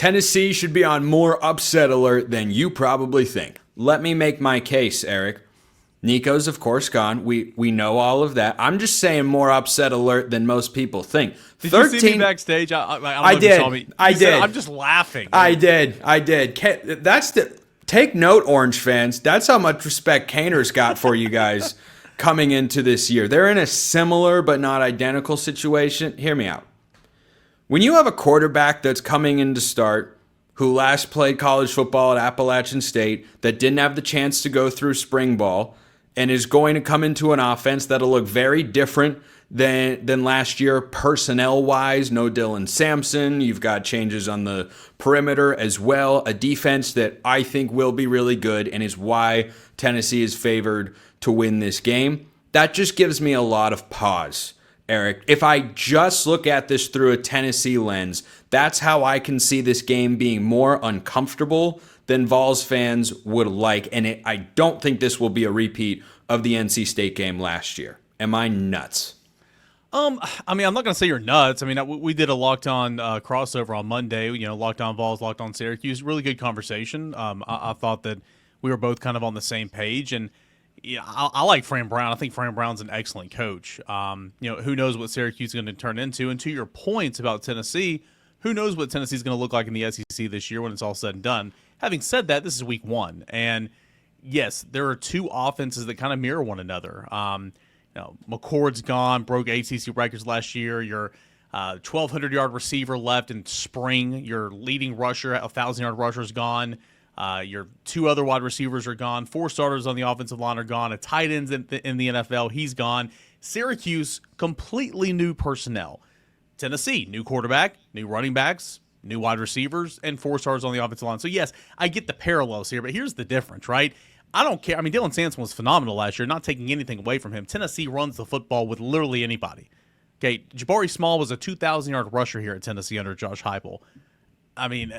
Tennessee should be on more upset alert than you probably think. Let me make my case, Eric. Nico's, of course, gone. We know all of that. I'm just saying more upset alert than most people think. Did you see me backstage? I don't know if you saw me. I did. I'm just laughing. I did. Take note, Orange fans. That's how much respect Kaner's got for you guys coming into this year. They're in a similar but not identical situation. Hear me out. When you have a quarterback that's coming in to start, who last played college football at Appalachian State, that didn't have the chance to go through spring ball, and is going to come into an offense that'll look very different than last year personnel-wise. No Dylan Sampson. You've got changes on the perimeter as well. A defense that I think will be really good and is why Tennessee is favored to win this game. That just gives me a lot of pause, Eric. If I just look at this through a Tennessee lens, that's how I can see this game being more uncomfortable than Vols fans would like. And I don't think this will be a repeat of the NC State game last year. Am I nuts? I'm not going to say you're nuts. I mean, we did a Locked On crossover on Monday, Locked On Vols, Locked On Syracuse. Really good conversation. I thought that we were both kind of on the same page. And I like Fran Brown. I think Fran Brown's an excellent coach. Who knows what Syracuse is going to turn into. And to your points about Tennessee, who knows what Tennessee is going to look like in the SEC this year when it's all said and done. Having said that, this is week one. And yes, there are two offenses that kind of mirror one another. McCord's gone, broke ACC records last year. Your 1,200-yard receiver left in spring. Your leading rusher, 1,000-yard rusher, is gone. Your two other wide receivers are gone. 4 starters on the offensive line are gone. A tight end in the NFL, he's gone. Syracuse, completely new personnel. Tennessee, new quarterback, new running backs, new wide receivers, and 4 stars on the offensive line. So, yes, I get the parallels here, but here's the difference, right? I don't care. I mean, Dylan Sampson was phenomenal last year, not taking anything away from him. Tennessee runs the football with literally anybody. Okay, Jabari Small was a 2,000-yard rusher here at Tennessee under Josh Heupel. I mean,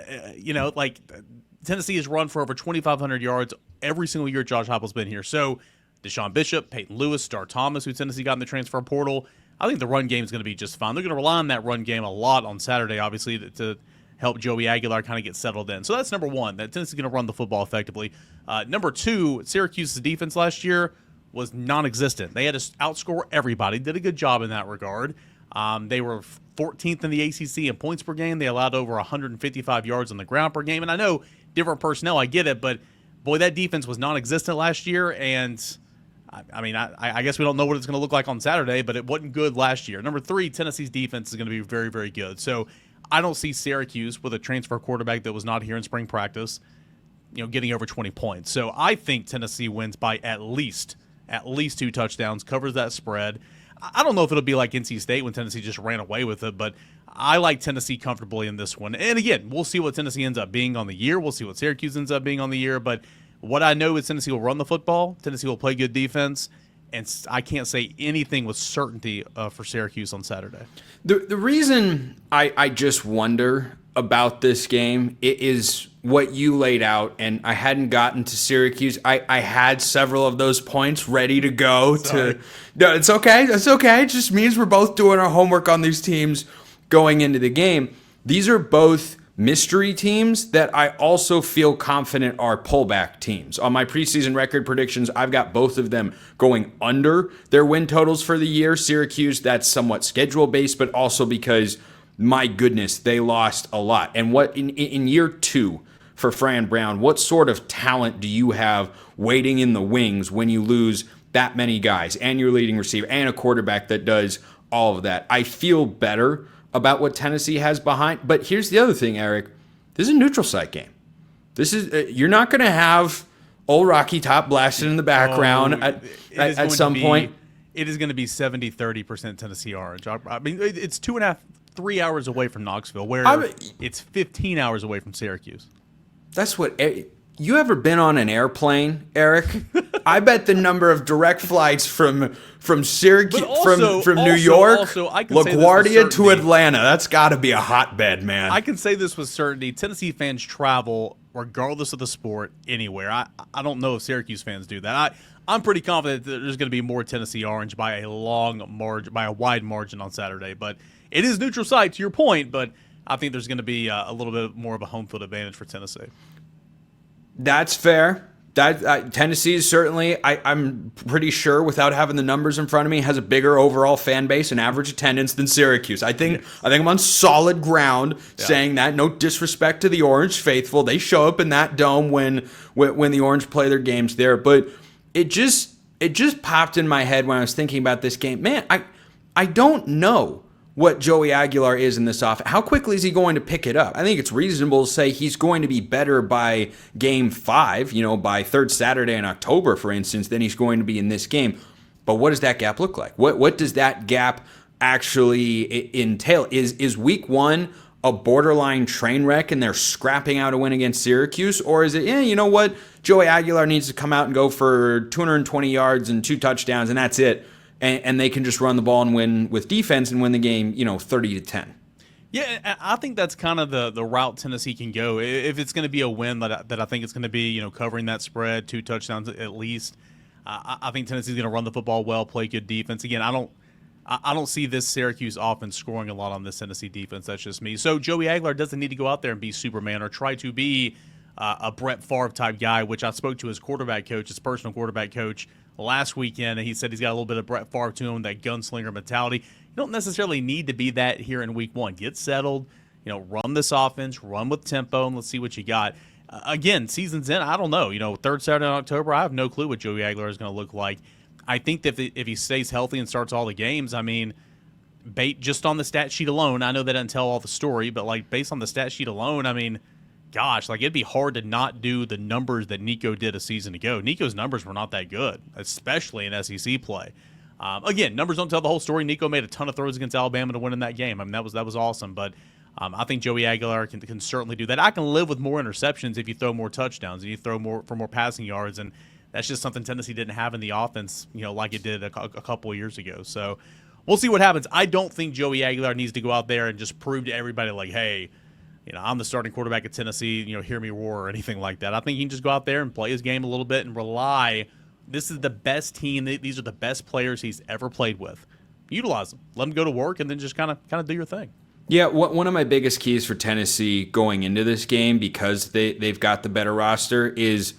Tennessee has run for over 2,500 yards every single year Josh Heupel's been here. So, Deshaun Bishop, Peyton Lewis, Star Thomas, who Tennessee got in the transfer portal, I think the run game is going to be just fine. They're going to rely on that run game a lot on Saturday, obviously, to help Joey Aguilar kind of get settled in. So that's number one, that Tennessee's going to run the football effectively. Number two, Syracuse's defense last year was non-existent. They had to outscore everybody, did a good job in that regard. They were 14th in the ACC in points per game. They allowed over 155 yards on the ground per game. And I know different personnel, I get it, but boy, that defense was non-existent last year. And I guess we don't know what it's going to look like on Saturday, but it wasn't good last year. Number three, Tennessee's defense is going to be very, very good. So I don't see Syracuse with a transfer quarterback that was not here in spring practice, getting over 20 points. So I think Tennessee wins by at least 2 touchdowns, covers that spread. I don't know if it'll be like NC State when Tennessee just ran away with it, but I like Tennessee comfortably in this one. And again, we'll see what Tennessee ends up being on the year. We'll see what Syracuse ends up being on the year. But what I know is Tennessee will run the football. Tennessee will play good defense. And I can't say anything with certainty for Syracuse on Saturday. The reason I just wonder about this game is what you laid out, and I hadn't gotten to Syracuse. I had several of those points ready to go. No, it's okay. It's okay. It just means we're both doing our homework on these teams going into the game. These are both mystery teams that I also feel confident are pullback teams. On my preseason record predictions, I've got both of them going under their win totals for the year. Syracuse, that's somewhat schedule-based, but also because, my goodness, they lost a lot. And what in year 2 for Fran Brown, what sort of talent do you have waiting in the wings when you lose that many guys and your leading receiver and a quarterback that does all of that? I feel better about what Tennessee has behind. But here's the other thing, Eric. This is a neutral site game. This is you're not going to have old Rocky Top blasting in the background at some point. It is going to be 70-30% Tennessee Orange. I mean, it's 2.5, 3 hours away from Knoxville, where it's 15 hours away from Syracuse. That's what. You ever been on an airplane, Eric? I bet the number of direct flights from Syracuse, from New York, LaGuardia to Atlanta, that's got to be a hotbed, man. I can say this with certainty. Tennessee fans travel, regardless of the sport, anywhere. I don't know if Syracuse fans do that. I'm pretty confident that there's going to be more Tennessee Orange by a long margin, by a wide margin on Saturday. But it is neutral site, to your point, but I think there's going to be a little bit more of a home field advantage for Tennessee. That's fair. That Tennessee is certainly, I'm pretty sure, without having the numbers in front of me, has a bigger overall fan base and average attendance than Syracuse. I think I'm on solid ground saying that. No disrespect to the Orange faithful, they show up in that dome when the Orange play their games there. But it just popped in my head when I was thinking about this game. Man, I don't know what Joey Aguilar is in this offense. How quickly is he going to pick it up? I think it's reasonable to say he's going to be better by game 5, by third Saturday in October, for instance, than he's going to be in this game. But what does that gap look like? What does that gap actually entail? Is week 1 a borderline train wreck and they're scrapping out a win against Syracuse? Or is it, you know what? Joey Aguilar needs to come out and go for 220 yards and 2 touchdowns, and that's it. And they can just run the ball and win with defense and win the game, 30-10. Yeah, I think that's kind of the route Tennessee can go. If it's going to be a win that I think it's going to be, covering that spread, 2 touchdowns at least. I think Tennessee's going to run the football well, play good defense. Again, I don't see this Syracuse offense scoring a lot on this Tennessee defense. That's just me. So Joey Aguilar doesn't need to go out there and be Superman or try to be a Brett Favre type guy, which I spoke to his quarterback coach, his personal quarterback coach, last weekend, and he said he's got a little bit of Brett Favre to him, that gunslinger mentality. You don't necessarily need to be that here in week 1. Get settled, run this offense, run with tempo, and let's see what you got. Again, season's in, I don't know. Third Saturday in October, I have no clue what Joey Aguilar is going to look like. I think that if he stays healthy and starts all the games, just on the stat sheet alone, I know that doesn't tell all the story, but based on the stat sheet alone, gosh, it'd be hard to not do the numbers that Nico did a season ago. Nico's numbers were not that good, especially in SEC play. Again, numbers don't tell the whole story. Nico made a ton of throws against Alabama to win in that game. That was awesome. But I think Joey Aguilar can certainly do that. I can live with more interceptions if you throw more touchdowns and you throw more for more passing yards. And that's just something Tennessee didn't have in the offense, like it did a couple of years ago. So we'll see what happens. I don't think Joey Aguilar needs to go out there and just prove to everybody hey, I'm the starting quarterback at Tennessee, hear me roar or anything like that. I think he can just go out there and play his game a little bit and rely. This is the best team. These are the best players he's ever played with. Utilize them. Let them go to work and then just kind of do your thing. Yeah, one of my biggest keys for Tennessee going into this game, because they've got the better roster, is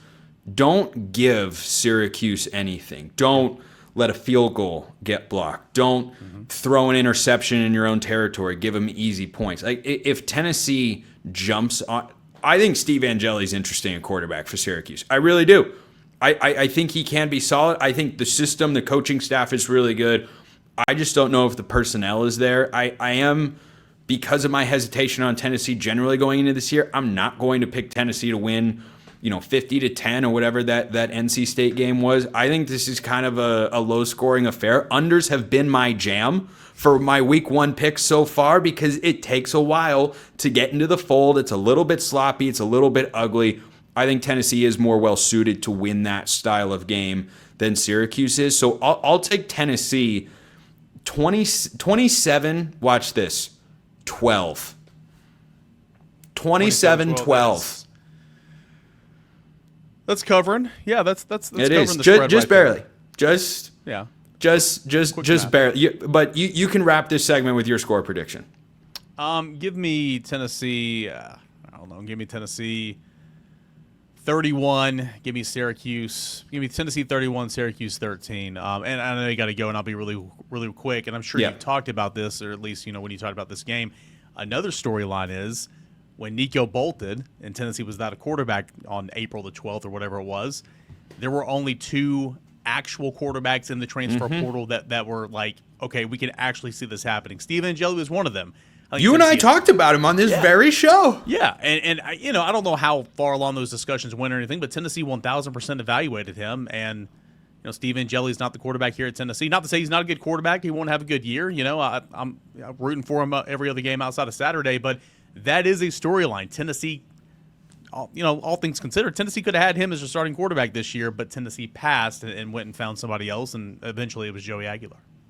don't give Syracuse anything. Don't let a field goal get blocked. Don't throw an interception in your own territory. Give them easy points. If Tennessee jumps on, I think Steve Angeli's interesting at quarterback for Syracuse. I really do. I think he can be solid. I think the system, the coaching staff is really good. I just don't know if the personnel is there. I am, because of my hesitation on Tennessee generally going into this year, I'm not going to pick Tennessee to win 50-10 or whatever that NC State game was. I think this is kind of a low-scoring affair. Unders have been my jam for my week 1 picks so far because it takes a while to get into the fold. It's a little bit sloppy. It's a little bit ugly. I think Tennessee is more well-suited to win that style of game than Syracuse is. So I'll take Tennessee 27, watch this, 12. 27-12. That's covering. Yeah, that's it covering is. the spread Just right barely. there. Just barely. But you can wrap this segment with your score prediction. Give me Tennessee. I don't know. Give me Tennessee 31. Give me Syracuse. Give me Tennessee 31, Syracuse 13. And I know you got to go, and I'll be really, really quick. And I'm sure you've talked about this, or at least when you talked about this game. Another storyline is, when Nico bolted and Tennessee was without a quarterback on April the 12th or whatever it was, there were only 2 actual quarterbacks in the transfer portal that were okay, we can actually see this happening. Steve Angeli was one of them. You and I talked about him on this very show. Yeah, and I don't know how far along those discussions went or anything, but Tennessee 1,000% evaluated him, and Steve Angeli's not the quarterback here at Tennessee. Not to say he's not a good quarterback. He won't have a good year. I'm rooting for him every other game outside of Saturday, but that is a storyline. Tennessee, all things considered, Tennessee could have had him as a starting quarterback this year, but Tennessee passed and went and found somebody else, and eventually it was Joey Aguilar.